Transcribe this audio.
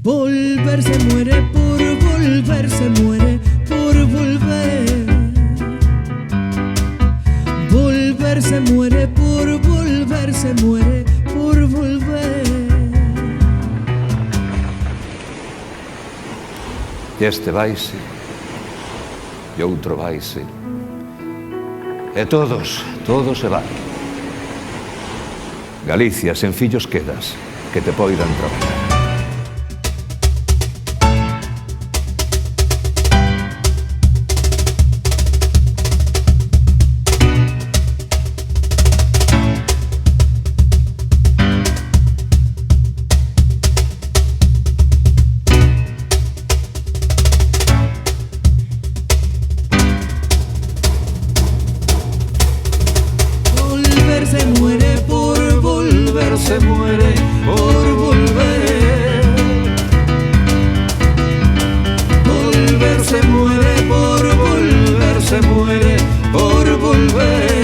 Volver se muere por volver, se muere por volver. Volver se muere por volver, se muere por volver. E este vaise, e outro vaise, e todos se van. Galicia, sen fillos quedas, que te poidan traballar. Se muere por volver, se muere por volver. Volver se muere por volver, se muere por volver.